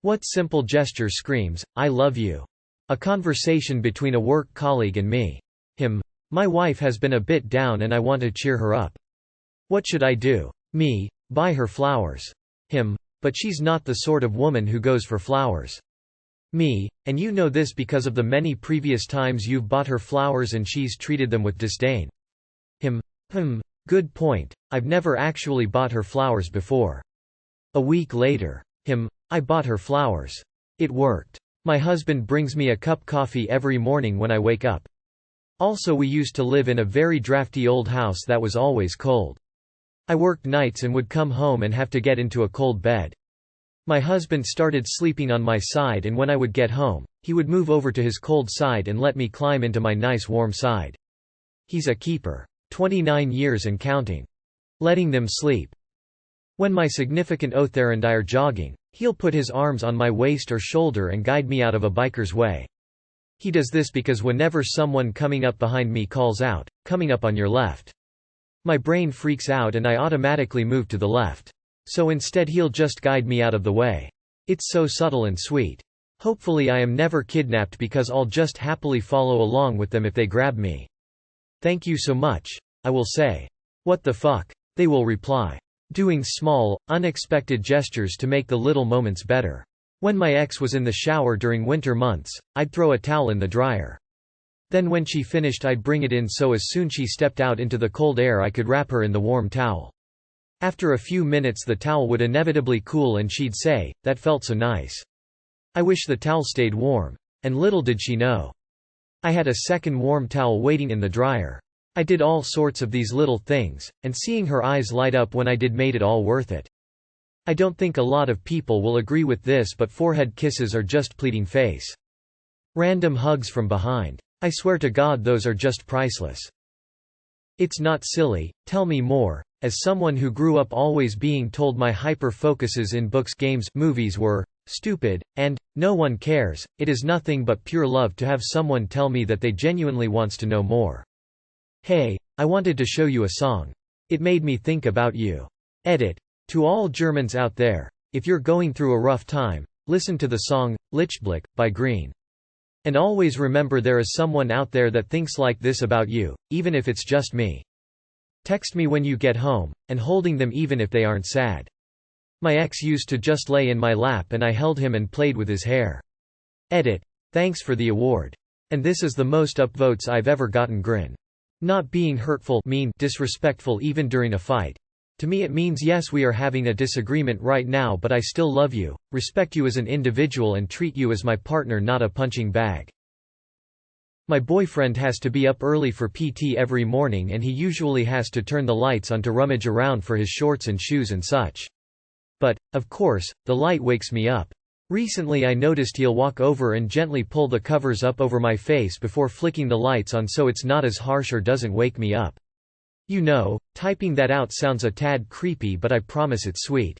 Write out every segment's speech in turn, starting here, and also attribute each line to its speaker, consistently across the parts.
Speaker 1: What simple gesture screams, "I love you"? A conversation between a work colleague and me. Him. My wife has been a bit down and I want to cheer her up. What should I do? Me. Buy her flowers. Him. But she's not the sort of woman who goes for flowers. Me. And you know this because of the many previous times you've bought her flowers and she's treated them with disdain. Him. Good point. I've never actually bought her flowers before. A week later. Him. I bought her flowers. It worked. My husband brings me a cup coffee every morning when I wake up. Also, we used to live in a very drafty old house that was always cold. I worked nights and would come home and have to get into a cold bed. My husband started sleeping on my side, and when I would get home, he would move over to his cold side and let me climb into my nice warm side. He's a keeper. 29 years and counting. Letting them sleep. When my significant other and I are jogging, he'll put his arms on my waist or shoulder and guide me out of a biker's way. He does this because whenever someone coming up behind me calls out, "Coming up on your left," my brain freaks out and I automatically move to the left. So instead he'll just guide me out of the way. It's so subtle and sweet. Hopefully I am never kidnapped because I'll just happily follow along with them if they grab me. "Thank you so much," I will say. "What the fuck?" they will reply. Doing small, unexpected gestures to make the little moments better. When my ex was in the shower during winter months, I'd throw a towel in the dryer. Then when she finished I'd bring it in so as soon she stepped out into the cold air I could wrap her in the warm towel. After a few minutes the towel would inevitably cool and she'd say, "That felt so nice. I wish the towel stayed warm." And little did she know. I had a second warm towel waiting in the dryer. I did all sorts of these little things, and seeing her eyes light up when I did made it all worth it. I don't think a lot of people will agree with this, but forehead kisses are just pleading face. Random hugs from behind. I swear to God those are just priceless. It's not silly, tell me more. As someone who grew up always being told my hyper-focuses in books, games, movies were stupid, and no one cares, it is nothing but pure love to have someone tell me that they genuinely wants to know more. Hey, I wanted to show you a song. It made me think about you. Edit. To all Germans out there, if you're going through a rough time, listen to the song, Lichtblick, by Green. And always remember there is someone out there that thinks like this about you, even if it's just me. Text me when you get home, and holding them even if they aren't sad. My ex used to just lay in my lap and I held him and played with his hair. Edit. Thanks for the award. And this is the most upvotes I've ever gotten. Grin. Not being hurtful, mean, disrespectful even during a fight. To me it means yes, we are having a disagreement right now, but I still love you, respect you as an individual and treat you as my partner, not a punching bag. My boyfriend has to be up early for PT every morning and he usually has to turn the lights on to rummage around for his shorts and shoes and such. But, of course, the light wakes me up. Recently I noticed he'll walk over and gently pull the covers up over my face before flicking the lights on so it's not as harsh or doesn't wake me up. You know, typing that out sounds a tad creepy, but I promise it's sweet.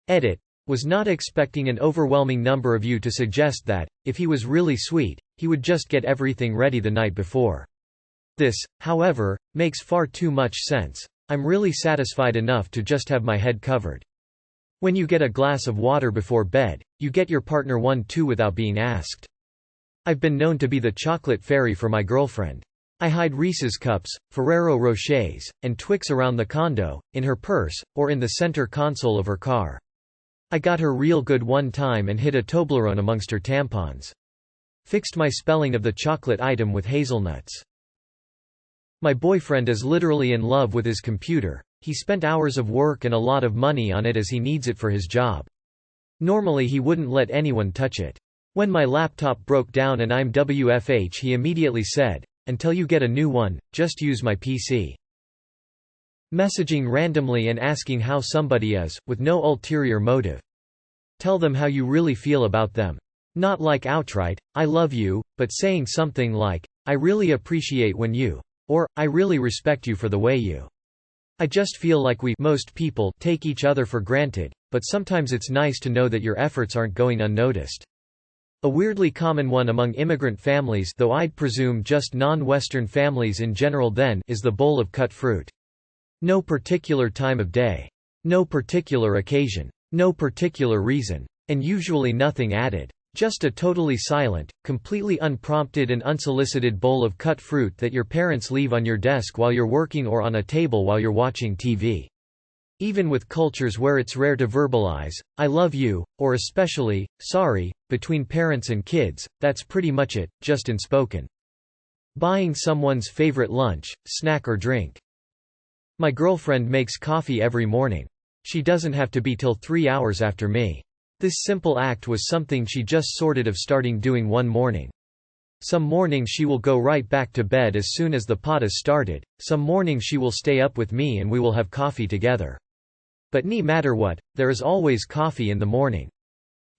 Speaker 1: Edit. Was not expecting an overwhelming number of you to suggest that, if he was really sweet, he would just get everything ready the night before. This, however, makes far too much sense. I'm really satisfied enough to just have my head covered. When you get a glass of water before bed, you get your partner one too without being asked. I've been known to be the chocolate fairy for my girlfriend. I hide Reese's Cups, Ferrero Rochers, and Twix around the condo, in her purse, or in the center console of her car. I got her real good one time and hid a Toblerone amongst her tampons. Fixed my spelling of the chocolate item with hazelnuts. My boyfriend is literally in love with his computer. He spent hours of work and a lot of money on it as he needs it for his job. Normally he wouldn't let anyone touch it. When my laptop broke down and I'm WFH, he immediately said, "Until you get a new one, just use my PC." Messaging randomly and asking how somebody is, with no ulterior motive. Tell them how you really feel about them. Not like outright, "I love you," but saying something like, "I really appreciate when you," or, "I really respect you for the way you." I just feel like most people take each other for granted, but sometimes it's nice to know that your efforts aren't going unnoticed. A weirdly common one among immigrant families, though I'd presume just non-Western families in general then, is the bowl of cut fruit. No particular time of day. No particular occasion. No particular reason. And usually nothing added. Just a totally silent, completely unprompted and unsolicited bowl of cut fruit that your parents leave on your desk while you're working or on a table while you're watching TV. Even with cultures where it's rare to verbalize, "I love you," or especially, "sorry," between parents and kids, that's pretty much it, just unspoken. Buying someone's favorite lunch, snack or drink. My girlfriend makes coffee every morning. She doesn't have to be till 3 hours after me. This simple act was something she just sorted of starting doing one morning. Some mornings she will go right back to bed as soon as the pot is started, some mornings she will stay up with me and we will have coffee together. But no matter what, there is always coffee in the morning.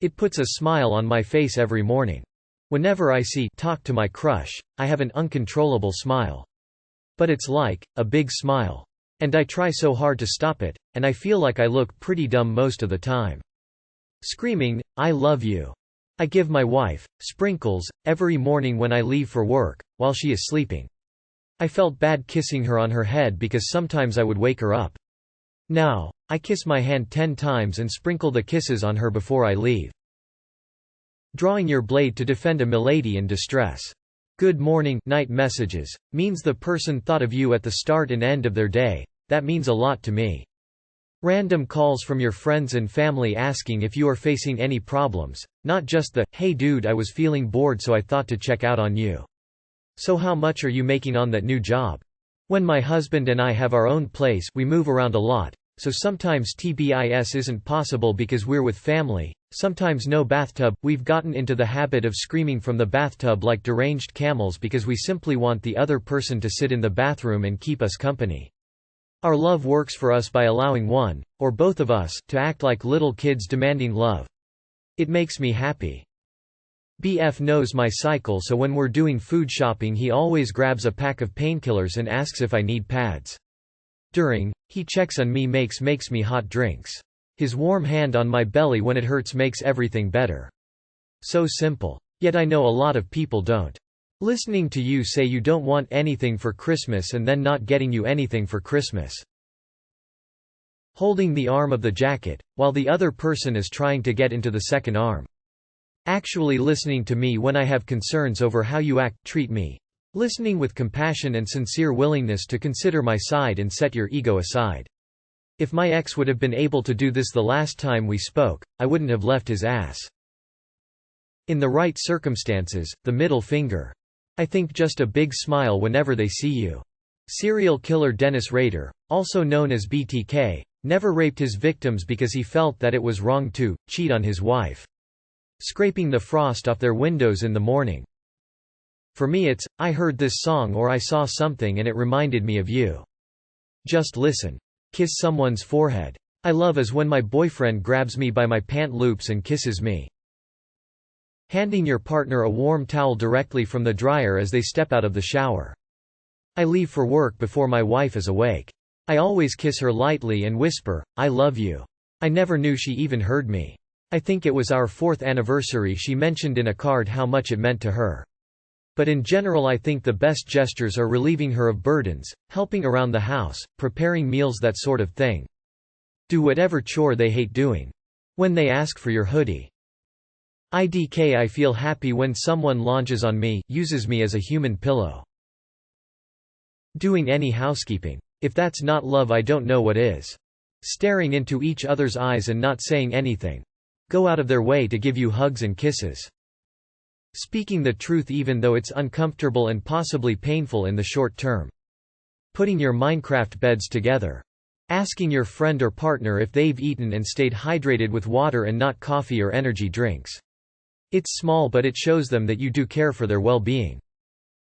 Speaker 1: It puts a smile on my face every morning. Whenever I talk to my crush, I have an uncontrollable smile. But it's like a big smile. And I try so hard to stop it, and I feel like I look pretty dumb most of the time. Screaming, "I love you." I give my wife sprinkles every morning when I leave for work, while she is sleeping. I felt bad kissing her on her head because sometimes I would wake her up. Now, I kiss my hand 10 times and sprinkle the kisses on her before I leave. Drawing your blade to defend a milady in distress. Good morning night messages means the person thought of you at the start and end of their day. That means a lot to me. Random calls from your friends and family asking if you are facing any problems, not just the, "Hey dude, I was feeling bored so I thought to check out on you. So how much are you making on that new job?" When my husband and I have our own place, we move around a lot, so sometimes TBIS isn't possible because we're with family, sometimes no bathtub. We've gotten into the habit of screaming from the bathtub like deranged camels because we simply want the other person to sit in the bathroom and keep us company. Our love works for us by allowing one, or both of us, to act like little kids demanding love. It makes me happy. BF knows my cycle, so when we're doing food shopping he always grabs a pack of painkillers and asks if I need pads. He checks on me makes me hot drinks. His warm hand on my belly when it hurts makes everything better. So simple. Yet I know a lot of people don't. Listening to you say you don't want anything for Christmas and then not getting you anything for Christmas. Holding the arm of the jacket, while the other person is trying to get into the second arm. Actually listening to me when I have concerns over how you treat me. Listening with compassion and sincere willingness to consider my side and set your ego aside. If my ex would have been able to do this the last time we spoke, I wouldn't have left his ass. In the right circumstances, the middle finger. I think just a big smile whenever they see you. Serial killer Dennis Rader, also known as BTK, never raped his victims because he felt that it was wrong to cheat on his wife. Scraping the frost off their windows in the morning. For me it's, I heard this song or I saw something and it reminded me of you. Just listen. Kiss someone's forehead. I love is when my boyfriend grabs me by my pant loops and kisses me. Handing your partner a warm towel directly from the dryer as they step out of the shower. I leave for work before my wife is awake. I always kiss her lightly and whisper, "I love you." I never knew she even heard me. I think it was our 4th anniversary she mentioned in a card how much it meant to her. But in general I think the best gestures are relieving her of burdens, helping around the house, preparing meals, that sort of thing. Do whatever chore they hate doing. When they ask for your hoodie. IDK I feel happy when someone launches on me, uses me as a human pillow. Doing any housekeeping. If that's not love I don't know what is. Staring into each other's eyes and not saying anything. Go out of their way to give you hugs and kisses. Speaking the truth even though it's uncomfortable and possibly painful in the short term. Putting your Minecraft beds together. Asking your friend or partner if they've eaten and stayed hydrated with water and not coffee or energy drinks. It's small but it shows them that you do care for their well-being.